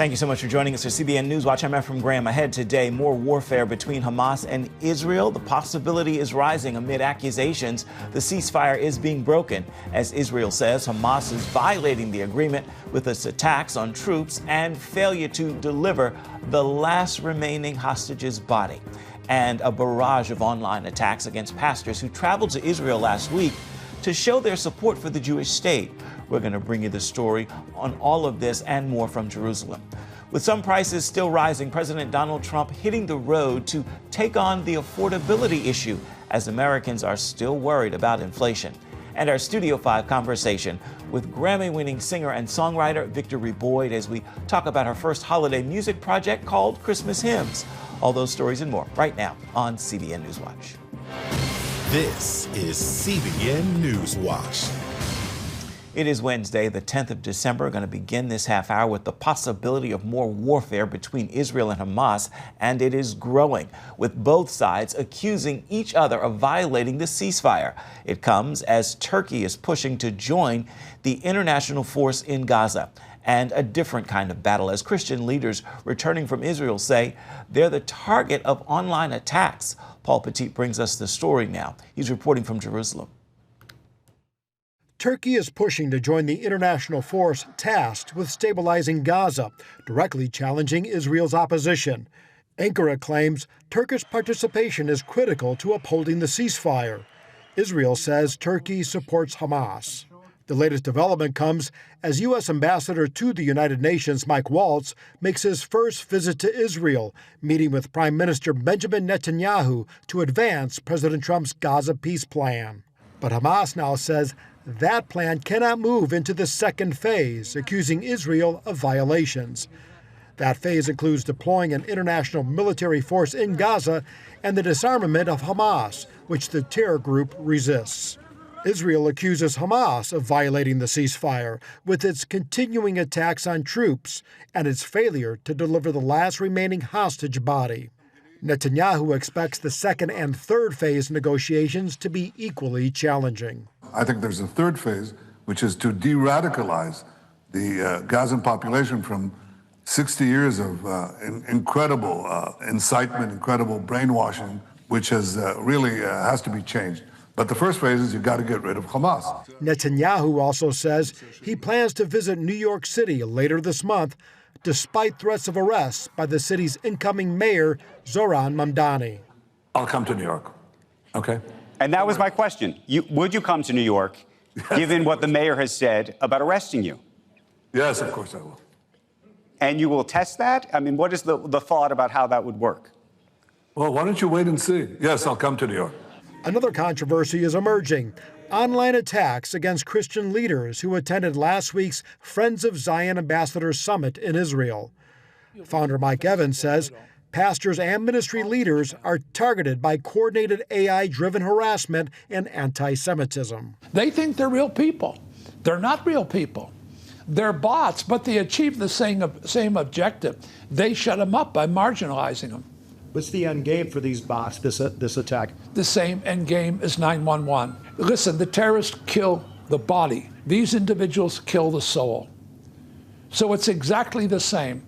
Thank you so much for joining us for CBN NewsWatch. I'm Ephraim Graham. Ahead today, more warfare between Hamas and Israel. The possibility is rising amid accusations the ceasefire is being broken. As Israel says, Hamas is violating the agreement with its attacks on troops and failure to deliver the last remaining hostage's body. And a barrage of online attacks against pastors who traveled to Israel last week to show their support for the Jewish state. We're going to bring you the story on all of this and more from Jerusalem. With some prices still rising, President Donald Trump hitting the road to take on the affordability issue as Americans are still worried about inflation. And our Studio 5 conversation with Grammy-winning singer and songwriter Victory Boyd as we talk about her first holiday music project called Christmas Hymns. All those stories and more right now on CBN NewsWatch. This is CBN NewsWatch. It is Wednesday, the 10th of December. We're going to begin this half hour with the possibility of more warfare between Israel and Hamas, and it is growing, with both sides accusing each other of violating the ceasefire. It comes as Turkey is pushing to join the international force in Gaza. And a different kind of battle as Christian leaders returning from Israel say they're the target of online attacks. Paul Petit brings us the story now. He's reporting from Jerusalem. Turkey is pushing to join the international force tasked with stabilizing Gaza, directly challenging Israel's opposition. Ankara claims Turkish participation is critical to upholding the ceasefire. Israel says Turkey supports Hamas. The latest development comes as U.S. Ambassador to the United Nations Mike Waltz makes his first visit to Israel, meeting with Prime Minister Benjamin Netanyahu to advance President Trump's Gaza peace plan. But Hamas now says that plan cannot move into the second phase, accusing Israel of violations. That phase includes deploying an international military force in Gaza and the disarmament of Hamas, which the terror group resists. Israel accuses Hamas of violating the ceasefire with its continuing attacks on troops and its failure to deliver the last remaining hostage body. Netanyahu expects the second and third phase negotiations to be equally challenging. I think there's a third phase, which is to de-radicalize the Gazan population from 60 years of incredible incitement, incredible brainwashing, which has has to be changed. But the first phase is you've got to get rid of Hamas. Netanyahu also says he plans to visit New York City later this month, despite threats of arrests by the city's incoming mayor, Zohran Mamdani. I'll come to New York, okay? And that was my question. Would you come to New York, given what the mayor has said about arresting you? Yes, of course I will. And you will test that? I mean, what is the thought about how that would work? Well, why don't you wait and see? Yes, I'll come to New York. Another controversy is emerging. Online attacks against Christian leaders who attended last week's Friends of Zion Ambassadors Summit in Israel. Founder Mike Evans says pastors and ministry leaders are targeted by coordinated AI-driven harassment and anti-Semitism. They think they're real people. They're not real people. They're bots, but they achieve the same objective. They shut them up by marginalizing them. What's the end game for these bots, this attack? The same end game as 911. Listen, the terrorists kill the body. These individuals kill the soul. So it's exactly the same.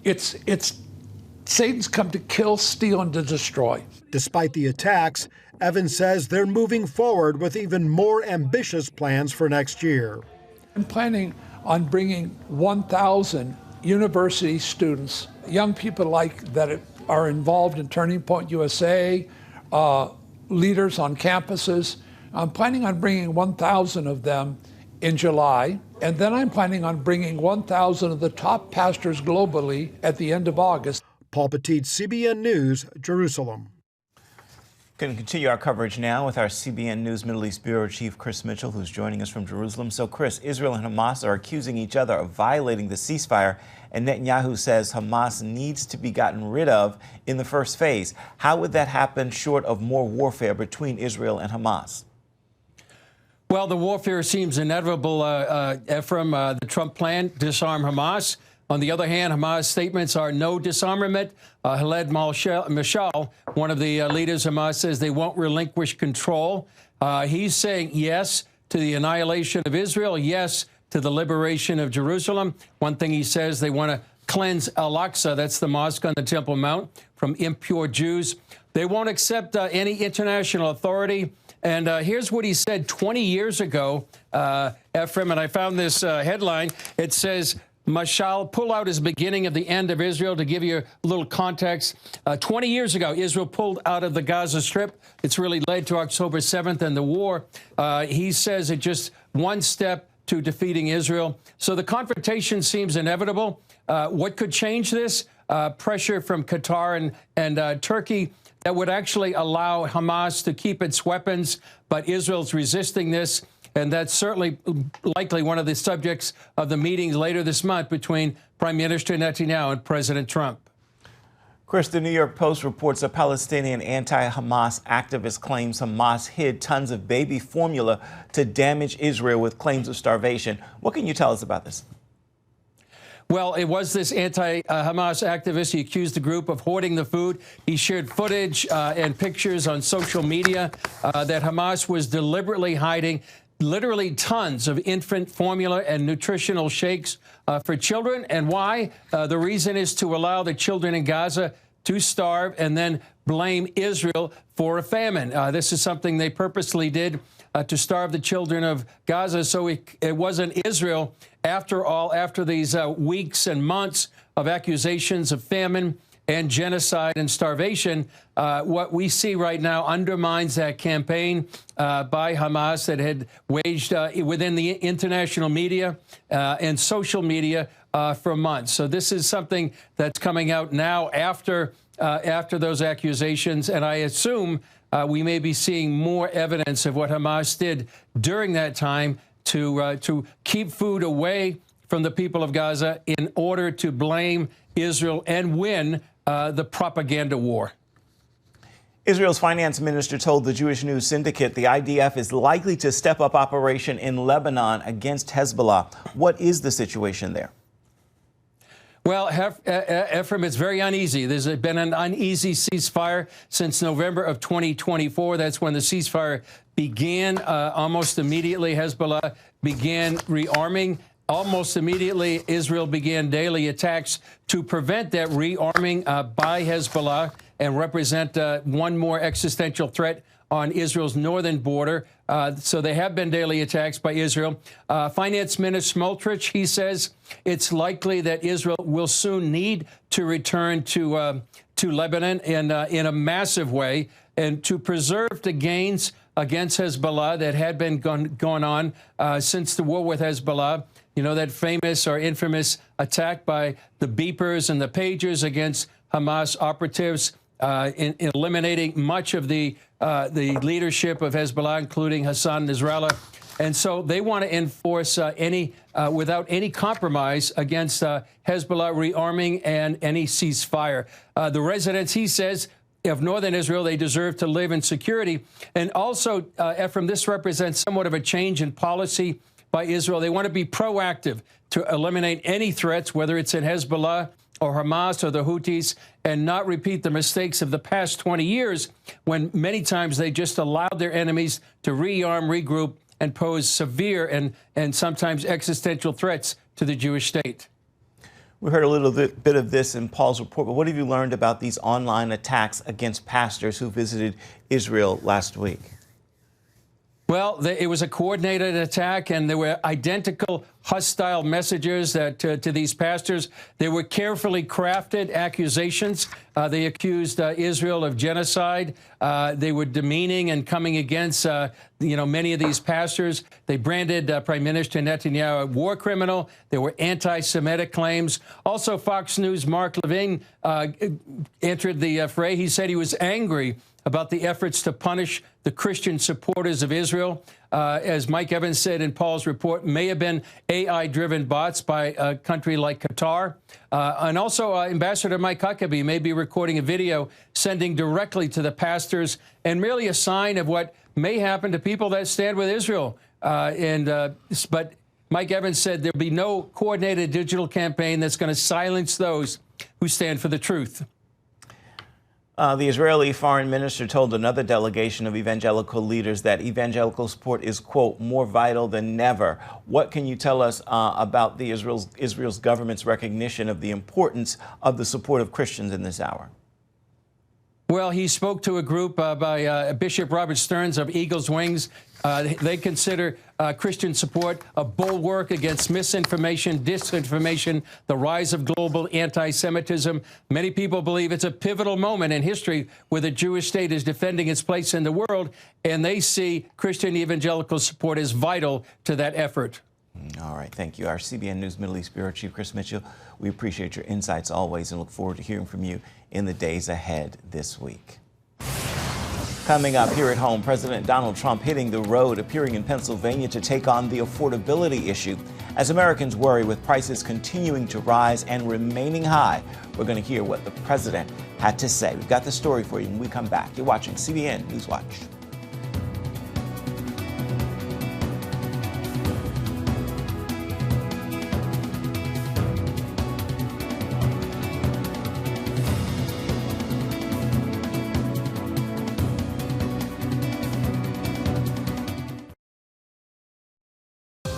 It's Satan's come to kill, steal, and to destroy. Despite the attacks, Evans says they're moving forward with even more ambitious plans for next year. I'm planning on bringing 1,000 university students, young people like that are involved in Turning Point USA, leaders on campuses. I'm planning on bringing 1,000 of them in July, and then I'm planning on bringing 1,000 of the top pastors globally at the end of August. Paul Petit, CBN News, Jerusalem. Going to continue our coverage now with our CBN News Middle East Bureau Chief Chris Mitchell, who's joining us from Jerusalem. So, Chris, Israel and Hamas are accusing each other of violating the ceasefire, and Netanyahu says Hamas needs to be gotten rid of in the first phase. How would that happen short of more warfare between Israel and Hamas? Well, the warfare seems inevitable, Ephraim. The Trump plan, disarm Hamas. On the other hand, Hamas statements are no disarmament. Khaled Mashal, one of the leaders of Hamas, says they won't relinquish control. He's saying yes to the annihilation of Israel, yes to the liberation of Jerusalem. One thing he says, they want to cleanse Al-Aqsa, that's the mosque on the Temple Mount, from impure Jews. They won't accept any international authority. And here's what he said 20 years ago, Ephraim, and I found this headline. It says, Mashal, pull out is beginning of the end of Israel. To give you a little context, 20 years ago, Israel pulled out of the Gaza Strip. It's really led to October 7th and the war. He says it's just one step to defeating Israel. So the confrontation seems inevitable. What could change this? Pressure from Qatar and Turkey that would actually allow Hamas to keep its weapons, but Israel's resisting this. And that's certainly likely one of the subjects of the meetings later this month between Prime Minister Netanyahu and President Trump. Chris, the New York Post reports a Palestinian anti-Hamas activist claims Hamas hid tons of baby formula to damage Israel with claims of starvation. What can you tell us about this? Well, it was this anti-Hamas activist. He accused the group of hoarding the food. He shared footage and pictures on social media that Hamas was deliberately hiding literally tons of infant formula and nutritional shakes for children. And why? The reason is to allow the children in Gaza to starve and then blame Israel for a famine. This is something they purposely did to starve the children of Gaza. So it wasn't Israel, after all, after these weeks and months of accusations of famine and genocide and starvation. What we see right now undermines that campaign by Hamas that had waged within the international media and social media for months. So this is something that's coming out now after those accusations, and I assume we may be seeing more evidence of what Hamas did during that time to keep food away from the people of Gaza in order to blame Israel and win the propaganda war. Israel's finance minister told the Jewish News Syndicate the IDF is likely to step up operation in Lebanon against Hezbollah. What is the situation there? Well, Ephraim, it's very uneasy. There's been an uneasy ceasefire since November of 2024. That's when the ceasefire began. Almost immediately, Hezbollah began rearming. Almost immediately, Israel began daily attacks to prevent that rearming by Hezbollah and represent one more existential threat on Israel's northern border. So there have been daily attacks by Israel. Finance Minister Smotrich, he says it's likely that Israel will soon need to return to Lebanon in a massive way and to preserve the gains against Hezbollah that had been going on since the war with Hezbollah. You know, that famous or infamous attack by the beepers and the pagers against Hamas operatives, in eliminating much of the leadership of Hezbollah, including Hassan Nasrallah. And so they want to enforce without any compromise against Hezbollah rearming and any ceasefire. The residents, he says, of northern Israel, they deserve to live in security. And also, Ephraim, this represents somewhat of a change in policy by Israel. They want to be proactive to eliminate any threats, whether it's in Hezbollah or Hamas or the Houthis, and not repeat the mistakes of the past 20 years when many times they just allowed their enemies to rearm, regroup, and pose severe and sometimes existential threats to the Jewish state. We heard a little bit of this in Paul's report, but what have you learned about these online attacks against pastors who visited Israel last week? Well, it was a coordinated attack, and there were identical hostile messages to these pastors. They were carefully crafted accusations. They accused Israel of genocide. They were demeaning and coming against, many of these pastors. They branded Prime Minister Netanyahu a war criminal. There were anti-Semitic claims. Also, Fox News' Mark Levin entered the fray. He said he was angry about the efforts to punish the Christian supporters of Israel. As Mike Evans said in Paul's report, may have been AI-driven bots by a country like Qatar. And also Ambassador Mike Huckabee may be recording a video sending directly to the pastors and merely a sign of what may happen to people that stand with Israel. But Mike Evans said there'll be no coordinated digital campaign that's going to silence those who stand for the truth. The Israeli foreign minister told another delegation of evangelical leaders that evangelical support is, quote, more vital than ever. What can you tell us about the Israel's government's recognition of the importance of the support of Christians in this hour? Well, he spoke to a group by Bishop Robert Stearns of Eagle's Wings. They consider Christian support a bulwark against misinformation, disinformation, the rise of global anti-Semitism. Many people believe it's a pivotal moment in history where the Jewish state is defending its place in the world, and they see Christian evangelical support as vital to that effort. All right. Thank you. Our CBN News Middle East Bureau Chief, Chris Mitchell, we appreciate your insights always and look forward to hearing from you in the days ahead this week. Coming up here at home, President Donald Trump hitting the road, appearing in Pennsylvania to take on the affordability issue. As Americans worry with prices continuing to rise and remaining high, we're going to hear what the president had to say. We've got the story for you when we come back. You're watching CBN NewsWatch.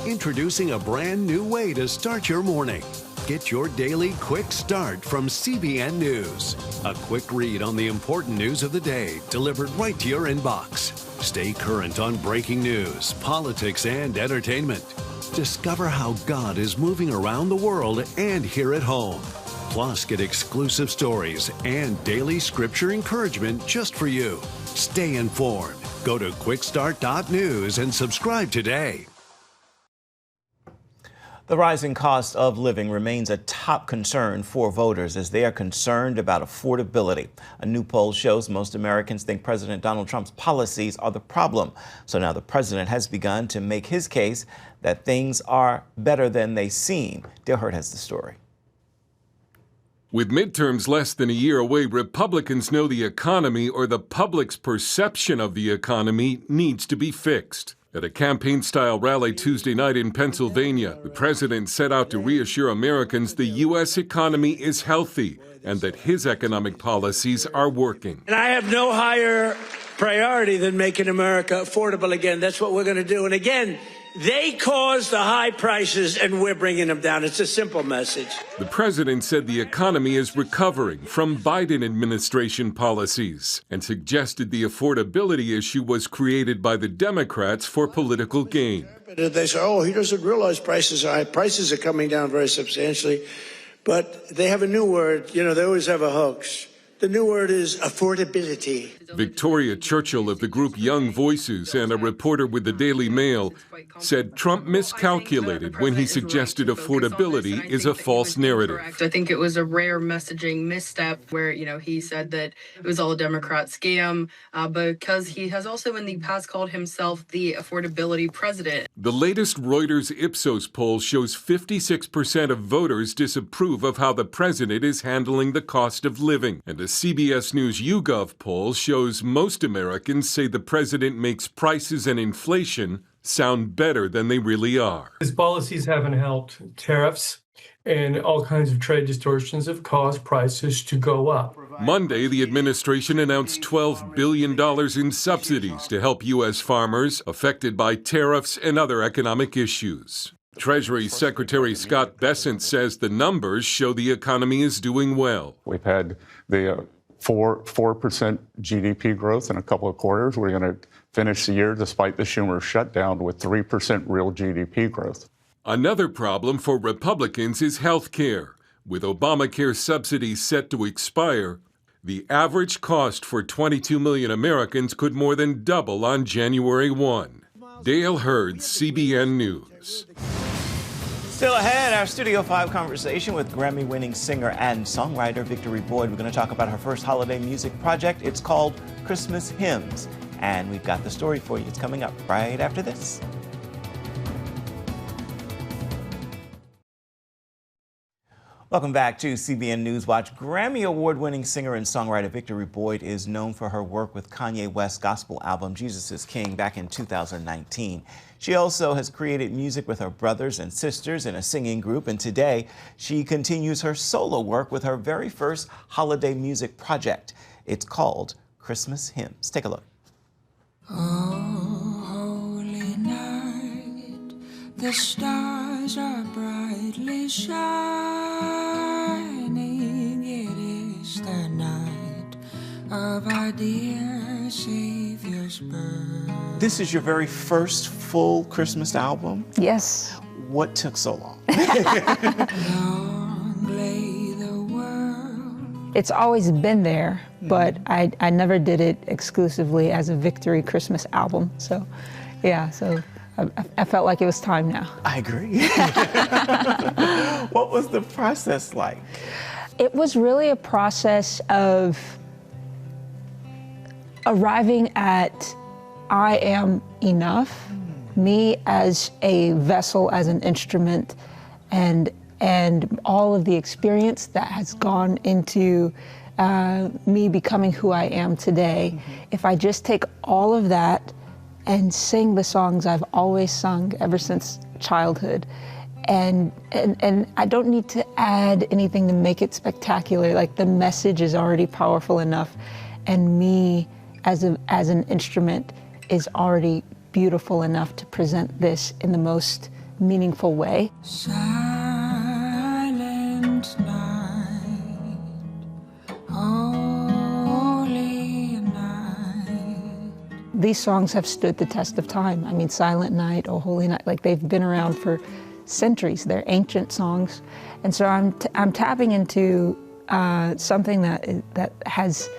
Introducing a brand new way to start your morning. Get your daily quick start from CBN News. A quick read on the important news of the day delivered right to your inbox. Stay current on breaking news, politics, and entertainment. Discover how God is moving around the world and here at home. Plus, get exclusive stories and daily scripture encouragement just for you. Stay informed. Go to quickstart.news and subscribe today. The rising cost of living remains a top concern for voters as they are concerned about affordability. A new poll shows most Americans think President Donald Trump's policies are the problem. So now the president has begun to make his case that things are better than they seem. Dale Hurt has the story. With midterms less than a year away, Republicans know the economy, or the public's perception of the economy, needs to be fixed. At a campaign-style rally Tuesday night in Pennsylvania, the president set out to reassure Americans the U.S. economy is healthy and that his economic policies are working. And I have no higher priority than making America affordable again. That's what we're going to do. And again, they caused the high prices and we're bringing them down. It's a simple message. The president said the economy is recovering from Biden administration policies and suggested the affordability issue was created by the Democrats for political gain. They say, oh, he doesn't realize prices are high. Prices are coming down very substantially. But they have a new word. You know, they always have a hoax. The new word is affordability. Victoria Churchill of the group Young Voices and a reporter with the Daily Mail said Trump miscalculated when he suggested affordability is a false narrative. I think it was a rare messaging misstep where, he said that it was all a Democrat scam because he has also in the past called himself the affordability president. The latest Reuters Ipsos poll shows 56% of voters disapprove of how the president is handling the cost of living. And a CBS News YouGov poll shows most Americans say the president makes prices and inflation sound better than they really are. His policies haven't helped. Tariffs and all kinds of trade distortions have caused prices to go up. Monday, the administration announced $12 billion in subsidies to help U.S. farmers affected by tariffs and other economic issues. Treasury Secretary Scott Bessent says the numbers show the economy is doing well. We've had the 4% GDP growth in a couple of quarters. We're going to finish the year, despite the Schumer shutdown, with 3% real GDP growth. Another problem for Republicans is health care. With Obamacare subsidies set to expire, the average cost for 22 million Americans could more than double on January 1. Dale Hurd, CBN News. Still ahead, our Studio 5 conversation with Grammy-winning singer and songwriter Victory Boyd. We're going to talk about her first holiday music project. It's called Christmas Hymns, and we've got the story for you. It's coming up right after this. Welcome back to CBN NewsWatch. Grammy Award-winning singer and songwriter Victory Boyd is known for her work with Kanye West's gospel album Jesus is King back in 2019. She also has created music with her brothers and sisters in a singing group, and today she continues her solo work with her very first holiday music project. It's called Christmas Hymns. Take a look. Oh, holy night, the stars are brightly shining. It is the night of our dear Savior's birth. This is your very first full Christmas album? Yes. What took so long? Long lay the world. It's always been there, but I never did it exclusively as a Victory Christmas album. So, yeah, so I felt like it was time now. I agree. What was the process like? It was really a process of arriving at I am enough, me as a vessel, as an instrument, and all of the experience that has gone into me becoming who I am today. If I just take all of that and sing the songs I've always sung ever since childhood, and I don't need to add anything to make it spectacular. Like, the message is already powerful enough, and me as an instrument is already beautiful enough to present this in the most meaningful way. Silent night, holy night. These songs have stood the test of time. I mean, Silent Night, Oh Holy Night, like, they've been around for centuries. They're ancient songs. And so I'm tapping into something that has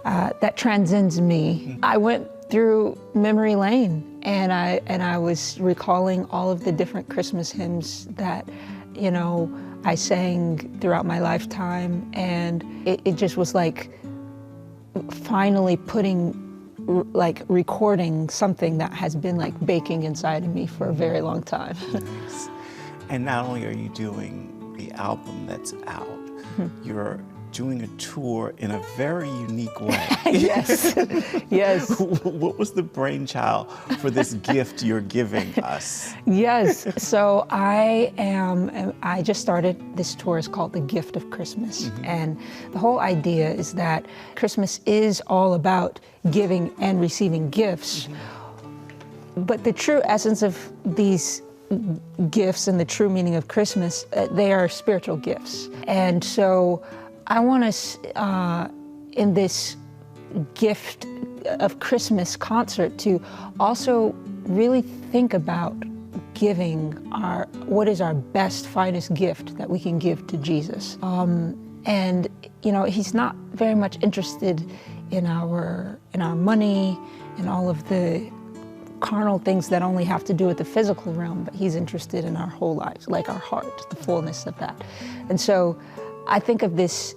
that transcends me. I went through memory lane, and I was recalling all of the different Christmas hymns that, you know, I sang throughout my lifetime, and it just was like finally recording something that has been like baking inside of me for a very long time. And not only are you doing the album that's out, you're doing a tour in a very unique way. Yes, yes. What was the brainchild for this gift you're giving us? Yes, so I just started this tour. It's called The Gift of Christmas. And the whole idea is that Christmas is all about giving and receiving gifts. But the true essence of these gifts and the true meaning of Christmas, they are spiritual gifts. And so I want us, in this Gift of Christmas concert, to also really think about giving what is our best, finest gift that we can give to Jesus. And, you know, he's not very much interested in our money and all of the carnal things that only have to do with the physical realm, but he's interested in our whole lives, like our heart, the fullness of that. And so I think of these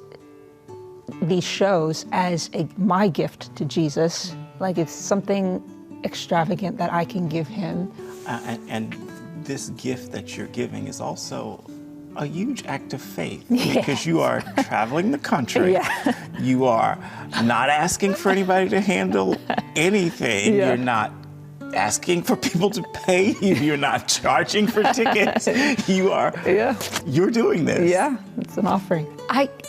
shows as my gift to Jesus, like it's something extravagant that I can give him. And this gift that you're giving is also a huge act of faith, because you are traveling the country. You are not asking for anybody to handle anything. You're not asking for people to pay you. You're not charging for tickets. You're doing this. Yeah, it's an offering.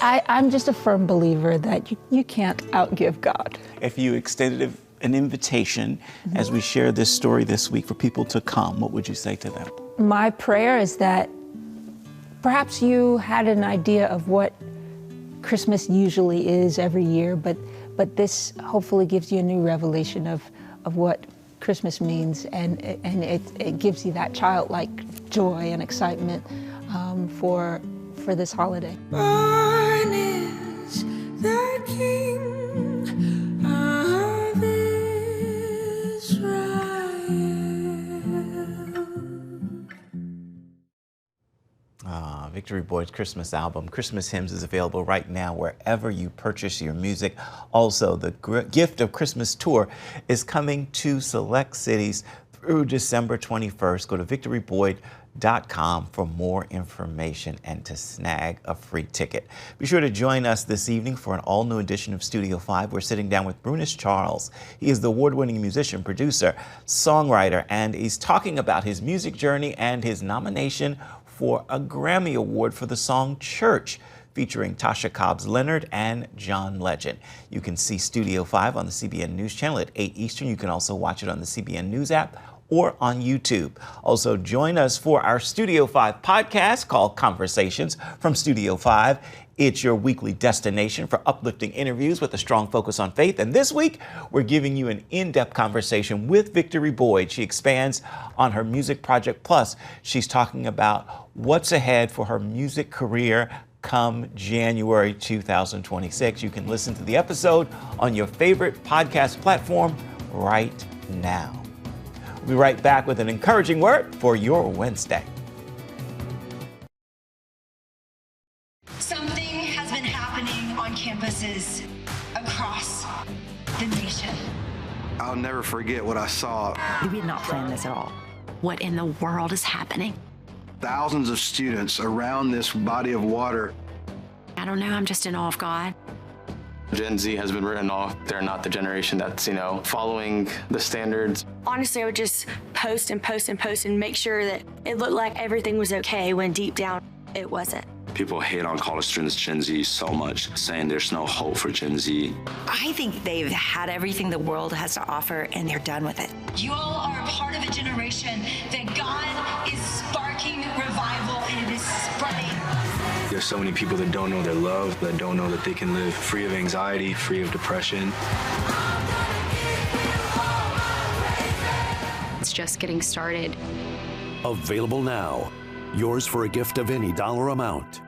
I'm just a firm believer that you can't outgive God. If you extended an invitation as we share this story this week for people to come, what would you say to them? My prayer is that perhaps you had an idea of what Christmas usually is every year, but this hopefully gives you a new revelation of what Christmas means, and it gives you that childlike joy and excitement for this holiday. Born is the King of Israel. Victory Boyd's Christmas album, Christmas Hymns, is available right now wherever you purchase your music. Also, the Gift of Christmas tour is coming to select cities through December 21st. Go to victoryboyd.com for more information and to snag a free ticket. Be sure to join us this evening for an all-new edition of Studio 5. We're sitting down with Brunis Charles. He is the award-winning musician, producer, songwriter, and he's talking about his music journey and his nomination for a Grammy Award for the song Church. featuring Tasha Cobbs Leonard and John Legend. You can see Studio 5 on the CBN News Channel at 8 Eastern. You can also watch it on the CBN News app or on YouTube. Also, join us for our Studio 5 podcast called Conversations from Studio 5. It's your weekly destination for uplifting interviews with a strong focus on faith. And this week, we're giving you an in-depth conversation with Victory Boyd. She expands on her music project. Plus, she's talking about what's ahead for her music career come January 2026. You can listen to the episode on your favorite podcast platform right now. We'll be right back with an encouraging word for your Wednesday. Something has been happening on campuses across the nation. I'll never forget what I saw. We did not plan this at all. What in the world is happening? Thousands of students around this body of water. I don't know, I'm just in awe of God. Gen Z has been written off. They're not the generation that's, following the standards. Honestly, I would just post and post and post and make sure that it looked like everything was okay when deep down it wasn't. People hate on college students, Gen Z, so much, saying there's no hope for Gen Z. I think they've had everything the world has to offer and they're done with it. You all are a part of a generation that God is sparking revival and it is spreading. There's so many people that don't know their love, that don't know that they can live free of anxiety, free of depression. It's just getting started. Available now. Yours for a gift of any dollar amount.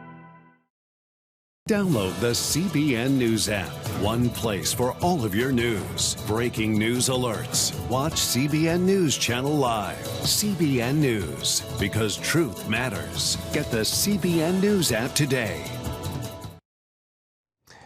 Download the CBN News app. One place for all of your news. Breaking news alerts. Watch CBN News Channel Live. CBN News, because truth matters. Get the CBN News app today.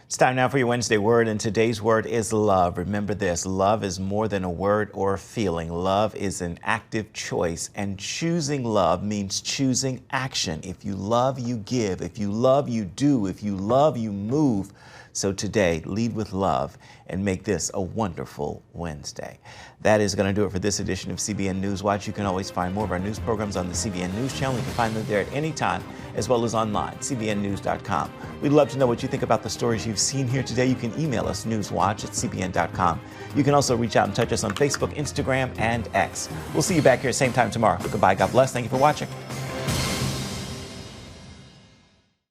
It's time now for your Wednesday word, and today's word is love. Remember this, love is more than a word or a feeling. Love is an active choice, and choosing love means choosing action. If you love, you give. If you love, you do. If you love, you move. So today, lead with love and make this a wonderful Wednesday. That is going to do it for this edition of CBN NewsWatch. You can always find more of our news programs on the CBN News Channel. You can find them there at any time, as well as online, cbnnews.com. We'd love to know what you think about the stories you've seen here today. You can email us, newswatch@cbn.com. You can also reach out and touch us on Facebook, Instagram, and X. We'll see you back here same time tomorrow. Goodbye. God bless. Thank you for watching.